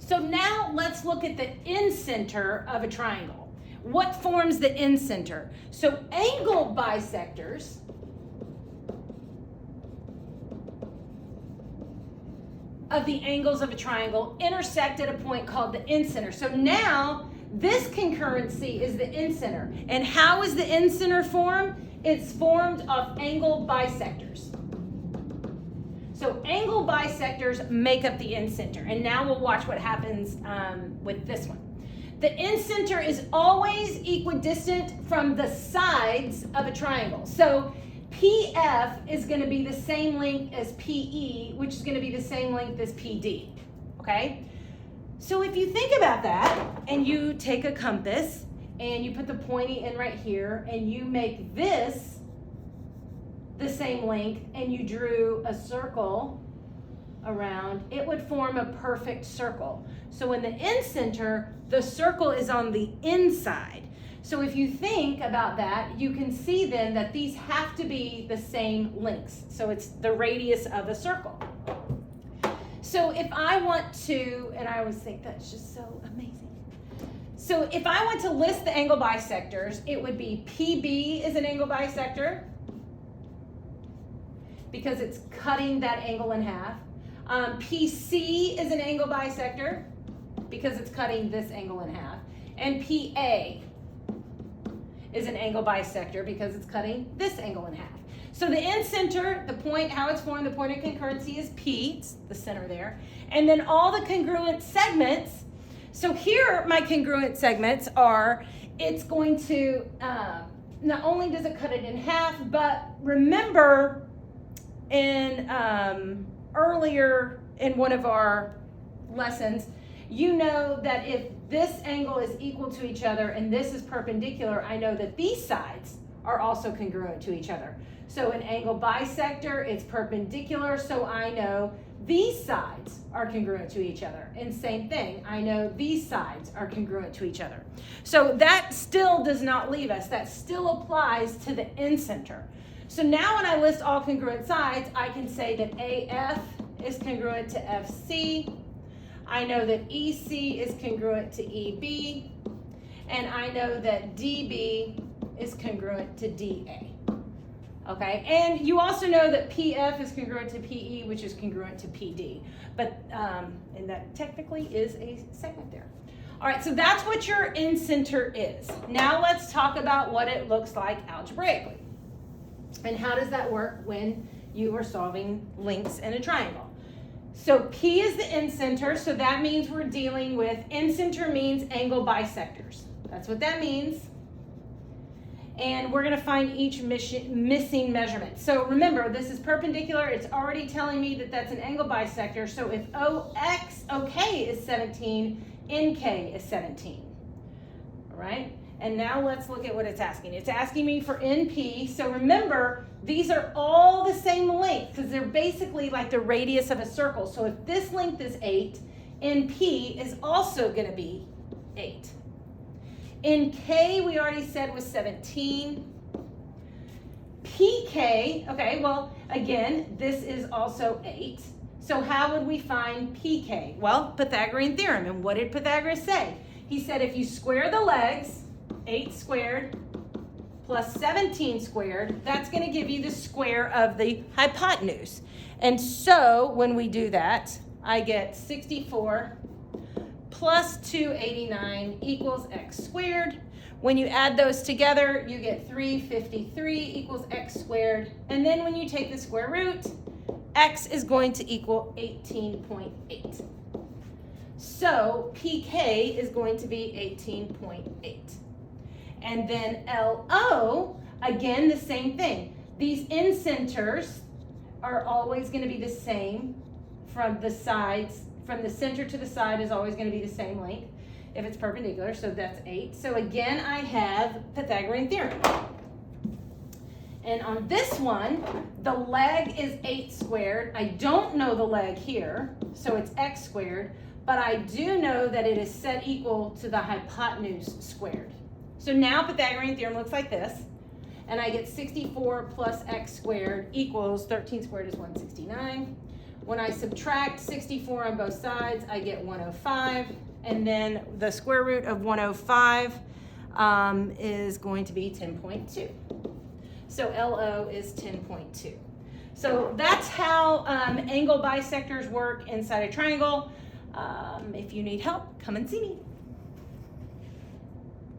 So now let's look at the incenter of a triangle. What forms the incenter? So angle bisectors of the angles of a triangle intersect at a point called the incenter. So now this concurrency is the incenter. And how is the incenter formed? It's formed of angle bisectors. So angle bisectors make up the incenter. And now we'll watch what happens with this one. The incenter is always equidistant from the sides of a triangle. So PF is going to be the same length as PE, which is going to be the same length as PD, okay? So if you think about that, and you take a compass, and you put the pointy end right here, and you make this the same length, and you drew a circle around, it would form a perfect circle. So in the incenter, the circle is on the inside. So if you think about that, you can see then that these have to be the same lengths. So it's the radius of a circle. So if I want to, and I always think that's just so amazing. So if I want to list the angle bisectors, it would be PB is an angle bisector because it's cutting that angle in half. PC is an angle bisector because it's cutting this angle in half. And PA is an angle bisector because it's cutting this angle in half. So the incenter, the point, how it's formed, the point of concurrency is P, it's the center there. And then all the congruent segments, so here my congruent segments are, it's going to, not only does it cut it in half, but remember in earlier in one of our lessons, you know that if this angle is equal to each other and this is perpendicular, I know that these sides are also congruent to each other. So an angle bisector, it's perpendicular, so I know these sides are congruent to each other. And same thing, I know these sides are congruent to each other. So that still does not leave us. That still applies to the incenter. So now when I list all congruent sides, I can say that AF is congruent to FC. I know that EC is congruent to EB. And I know that DB is congruent to DA. Okay, and you also know that PF is congruent to PE, which is congruent to PD. But, and that technically is a segment there. All right, so that's what your incenter is. Now let's talk about what it looks like algebraically. And how does that work when you are solving lengths in a triangle? So P is the incenter, so that means we're dealing with, incenter means angle bisectors. That's what that means. And we're going to find each missing measurement. So remember, this is perpendicular. It's already telling me that that's an angle bisector. So if OK is 17, NK is 17. All right? And now let's look at what it's asking. It's asking me for NP. So remember, these are all the same length because they're basically like the radius of a circle. So if this length is 8, NP is also going to be 8. In K, we already said was 17. PK, okay, well, again, this is also 8. So how would we find PK? Well, Pythagorean theorem. And what did Pythagoras say? He said if you square the legs, 8 squared plus 17 squared, that's going to give you the square of the hypotenuse. And so when we do that, I get 64 plus 289 equals x squared. When you add those together, you get 353 equals x squared. And then when you take the square root, x is going to equal 18.8. So PK is going to be 18.8. And then LO, again, the same thing. These incenters are always going to be the same from the sides. From the center to the side is always going to be the same length if it's perpendicular, so that's 8. So again, I have Pythagorean theorem. And on this one, the leg is 8 squared. I don't know the leg here, so it's x squared, but I do know that it is set equal to the hypotenuse squared. So now Pythagorean theorem looks like this, and I get 64 plus x squared equals 13 squared is 169. When I subtract 64 on both sides, I get 105. And then the square root of 105 is going to be 10.2. So LO is 10.2. So that's how angle bisectors work inside a triangle. If you need help, come and see me.